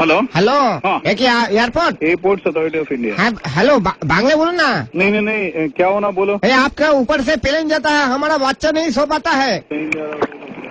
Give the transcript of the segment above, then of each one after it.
Hello hello हाँ। है क्या airport? Airports authority of India. हाँ, हेलो बांग्ला बोलो ना। नहीं नहीं नहीं, क्या होना बोलो। आपका ऊपर से प्लेन जाता है, हमारा बच्चा नहीं सो पाता है।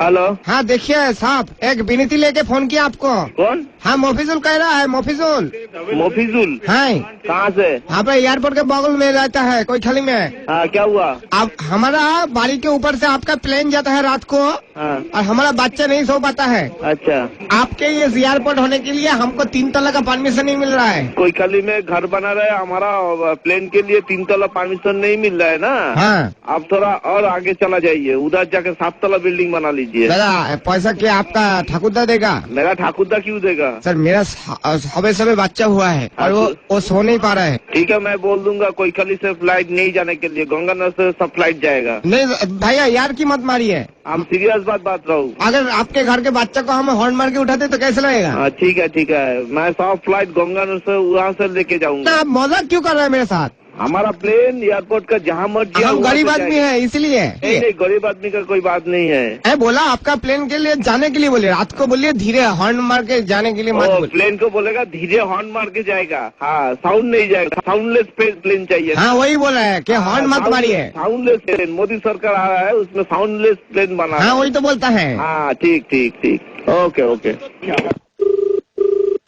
हेलो हाँ देखिए साहब, एक विनती लेके फोन किया आपको। कौन? हाँ मोफिजुल कह रहा है, मोफिजुल। मोफिजुल हाँ कहाँ से? यहाँ पे एयरपोर्ट के बगल में रहता है, कोई थाली में। हाँ क्या हुआ? अब हमारा बाड़ी के ऊपर से आपका प्लेन जाता है रात को, हाँ और हमारा बच्चा नहीं सो पाता है। अच्छा, आपके ये एयरपोर्ट होने के लिए हमको 3 तला का परमिशन नहीं मिल रहा है। कोई कली में घर बना रहा है, हमारा प्लेन के लिए 3 तला परमिशन नहीं मिल रहा है ना। हाँ आप थोड़ा और आगे चला जाइए, उधर जाके 7 तला बिल्डिंग बना लीजिए। दादा पैसा क्या आपका ठाकुरदा देगा? मेरा ठाकुरदा क्यों देगा? सर मेरा सबे बच्चा हुआ है और वो सो नहीं पा रहा है। ठीक है, मैं बोल दूंगा कोई कली से फ्लाइट नहीं जाने के लिए, गंगानगर से सब फ्लाइट जाएगा। नहीं भैया यार की मत मारिए, हम सीरियस बात रहूँ। अगर आपके घर के बच्चा को हम हॉर्न मार के उठाते तो कैसे लगेगा? हाँ ठीक है, मैं सब फ्लाइट गंगानगर से वहाँ से लेके जाऊंगा। आप मजाक क्यों कर रहे हैं मेरे साथ? हमारा प्लेन एयरपोर्ट का जहाँ मर्जी हम गरीब आदमी है इसलिए। नहीं, गरीब आदमी का कोई बात नहीं है। मैं बोला आपका प्लेन के लिए जाने के लिए बोले, रात को बोलिए धीरे हॉर्न मार के जाने के लिए मत बोलिए। प्लेन को बोलेगा धीरे हॉर्न मार के जाएगा। हाँ साउंड नहीं जाएगा, साउंडलेस प्लेन चाहिए। हाँ वही बोला है कि हॉर्न मत मारिए। साउंडलेस प्लेन मोदी सरकार आ रहा है, उसमें साउंडलेस प्लेन बना। हाँ वही तो बोलता है। हाँ ठीक, ओके।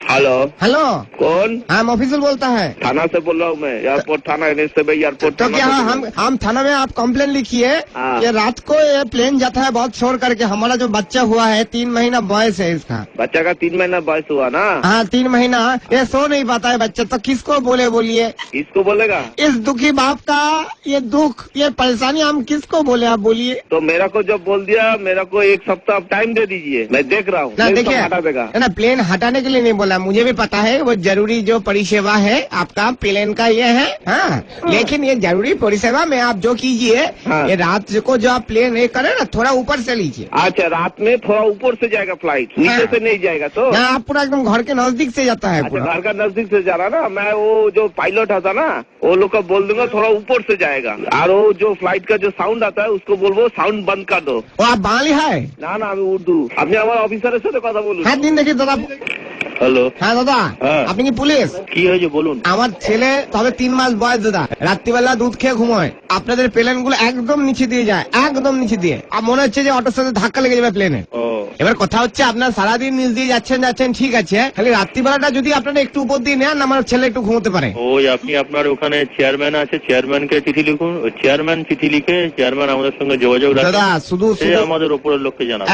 हेलो हेलो कौन? हाँ ऑफिसर बोलता है। थाना से बोल रहा हूँ मैं, एयरपोर्ट थाना एयरपोर्ट। तो क्या हम थाना में आप कंप्लेन लिखिए हाँ। कि रात को ये प्लेन जाता है बहुत शोर करके, हमारा जो बच्चा हुआ है 3 महीना बॉयस है इसका। बच्चा का 3 महीना बयस हुआ ना? हाँ 3 महीना, ये सो नहीं पाता है बच्चा, तो किसको बोलिए? इसको बोलेगा? इस दुखी बाप का ये दुख, ये परेशानी हम किसको बोले, आप बोलिए। तो मेरा को जब बोल दिया, मेरा को 1 सप्ताह टाइम दे दीजिए, मैं देख रहा हूँ। ना देखिए हटा देगा ना, प्लेन हटाने के लिए नहीं बोला, मुझे भी पता है वो जरूरी जो परिसेवा है आपका प्लेन का ये है। हाँ लेकिन ये जरूरी परिसेवा में आप जो कीजिए, हाँ। ये रात को जो आप प्लेन ये करे ना, थोड़ा ऊपर से लीजिए। अच्छा, रात में थोड़ा ऊपर से जाएगा फ्लाइट, नीचे से नहीं जाएगा तो? ना आप पूरा एकदम घर के नजदीक से जाता है अच्छा, पूरा। घर का नजदीक से जा रहा ना। मैं वो जो पायलट आता ना, वो लोग को बोल दूंगा थोड़ा ऊपर से जाएगा, और वो जो फ्लाइट का जो साउंड आता है उसको बोलबो साउंड बंद कर दो। वो आप बांग्ली है ना আমি উর্দু। আপনি আমার অফিসারের সাথে কথা বলুন। হ্যাঁ দিন দেখি দাদা। হ্যালো হ্যাঁ দাদা, হ্যাঁ। আপনি কি পুলিশ? কি হয়েছে বলুন। আমার ছেলে তবে 3 মাস বয়স দাদা, রাত্রিবেলা দুধ খেয়ে ঘুমোয়, আপনাদের প্লেন গুলো একদম নিচে দিয়ে যায়, একদম নিচে দিয়ে, আর মনে হচ্ছে যে অটোর সাথে ধাক্কা লেগে যাবে প্লেনে। ও এবার কথা হচ্ছে আপনার সারাদিন নিচ দিয়ে যাচ্ছেন ঠিক আছে, খালি রাত্রিবেলাটা যদি আপনারা একটু উপর দিয়ে নেন, আমার ছেলে একটু ঘুমোতে পারে। ওই আপনি আপনার ওখানে চেয়ারম্যান আছে, চেয়ারম্যানকে চিঠি লিখুন, ওই চেয়ারম্যান চিঠি লিখে চেয়ারম্যান আমাদের সঙ্গে যোগাযোগ দাদা রাখে, শুধু সে আমাদের ওপরের লোককে জানাবে।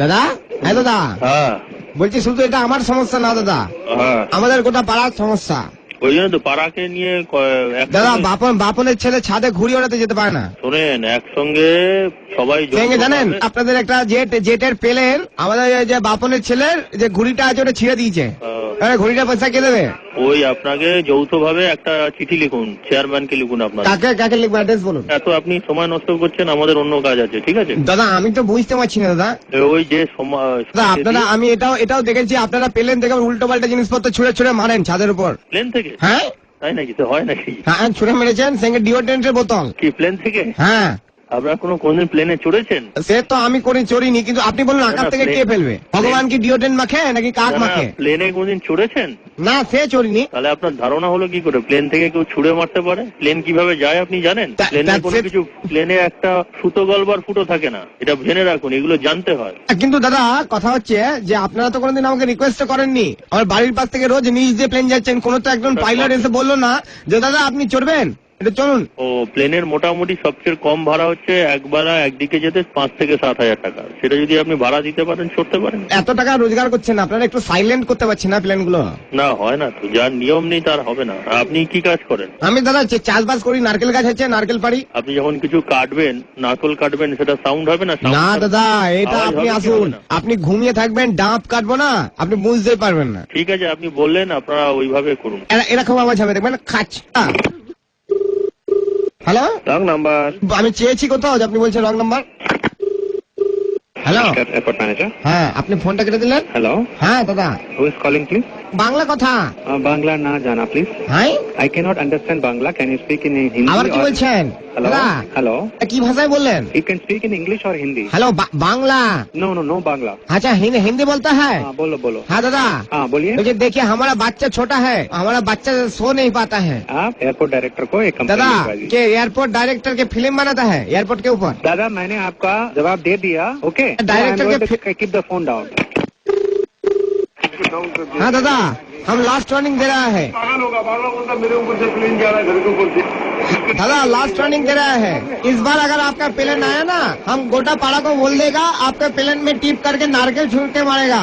দাদা হ্যাঁ বলছি শুধু এটা আমার সমস্যা না দাদা, হ্যাঁ, আমাদের গোটা পাড়ার সমস্যা। ওই জন্য তো পাড়াকে নিয়ে দাদা বাপনের ছেলে ছাদে ঘুড়ি ওড়াতে যেতে পারে না। শোনেন, একসঙ্গে সবাই জানেন আপনাদের একটা জেটের প্লেন, আমাদের যে বাপনের ছেলের যে ঘুড়িটা আছে ওটা ছিঁড়ে দিয়েছে, ঘুড়িটা পয়সা কে দেবে? ওই আপনাকে যৌথভাবে একটা চিঠি লিখুন, চেয়ারম্যানকে লিখুন। আপনার কাকে লিখবো, অ্যাড্রেস বলুন। এত আপনি সময় নষ্ট করছেন, আমাদের অন্য কাজ আছে, ঠিক আছে? দাদা আমি তো বুঝতে পারছি না দাদা। ওই যে দাদা আপনারা, আমি এটাও দেখেছি আপনারা প্লেন থেকে উল্টো পাল্টা জিনিসপত্র ছুঁড়ে মারেন ছাদের উপর। প্লেন থেকে? হ্যাঁ তাই নাকি? তো হয় নাকি? হ্যাঁ ছুঁড়ে মেরেছেন, সঙ্গে ডিওড্রেন্টের বোতল। কি প্লেন থেকে? হ্যাঁ আপনারা কোনদিন প্লেনে চড়েছেন? সে তো আমি চড়িনি, কিন্তু আপনি বলুন আকাশ থেকে কে ফেলবে? ভগবান কি ডিওড্রেন্ট মাখে নাকি কাক মাখে? প্লেনে কোনদিন চড়েছেন? না সে চড়িনি। তাহলে আপনার ধারণা হলো কি করে প্লেন থেকে কেউ ছুড়ে মারতে পারে? প্লেন কিভাবে যায় আপনি জানেন? প্লেনে কোনো কিছু, প্লেনে একটা সুতো গলবার ফুটো থাকে না, এটা জেনে রাখুন, এগুলো জানতে হয়। কিন্তু দাদা কথা হচ্ছে যে আপনারা তো কোনোদিন আমাকে রিকোয়েস্ট করেননি, আমার বাড়ির পাশ থেকে রোজ নিচ দিয়ে প্লেন যাচ্ছেন, কোনো তো একজন পাইলট এসে বললো না যে দাদা আপনি চড়বেন, এটা চলুন। ও প্লেনের মোটামুটি সবচেয়ে কম ভাড়া হচ্ছে একদিকে যেতে 5 থেকে 7 হাজার টাকা। সেটা যদি আপনি ভাড়া দিতে পারেন, চড়তে পারেন। এত টাকা রোজগার করছেন আপনারা, একটু সাইলেন্ট করতে পারছেন না প্লেন গুলো? না হয় না তো, যার নিয়ম নেই তার হবে না। আপনি কি কাজ করেন? আমি দাদা চাষবাস করি, নারকেল গাছ আছে, নারকেল পাড়ি। আপনি যখন কিছু কাটবেন, নারকেল কাটবেন, সেটা সাউন্ড হবে না? না দাদা এটা আওয়াজ আপনি হবে কি আসুন, হবে না? আপনি ঘুমিয়ে থাকবেন, ডাব কাটবো না, আপনি বুঝতেই পারবেন না। ঠিক আছে, আপনি বললেন, আপনারা ওইভাবে করুন। এরকম আওয়াজ হবে, দেখবেন খাচ। Hello, wrong number. আমি চেয়েছি কোথাও, আপনি বলছেন wrong number. Hello airport manager. হ্যাঁ, আপনি ফোনটা কেটে দিলেন। হ্যালো, হ্যাঁ দাদা, who is calling please? Bangla কথা বাংলা না জানা প্লিজ। হ্যাঁ I cannot understand Bangla. Can you speak in Hindi? আবার কি or- বলছেন Hello? দাদা Hello? কি ভাষায় বললেন? You can speak in English or Hindi? Hello Bangla. No, no, no Bangla. अच्छा हिंदी बोलता है? हाँ बोलो बोलो। हाँ दादा हाँ बोलिए। मुझे देखिए हमारा बच्चा छोटा है, हमारा बच्चा सो नहीं पाता है। आप एयरपोर्ट डायरेक्टर को एक कंप्लेंट दादा लिखवा दीजिए। के एयरपोर्ट डायरेक्टर के फिल्म बनाता है एयरपोर्ट के ऊपर। दादा मैंने आपका जवाब दे दिया। ओके डायरेक्टर के कीप द फोन डाउन। हाँ दादा हम लास्ट वार्निंग दे रहा है मेरे ऊपर से प्लेन जा रहा है घर के ऊपर से। दादा लास्ट वार्निंग दे रहा है। इस बार अगर आपका प्लेन आया ना हम गोटा पाड़ा को बोल देगा आपके प्लेन में टिप करके नारकेल छूट के मारेगा।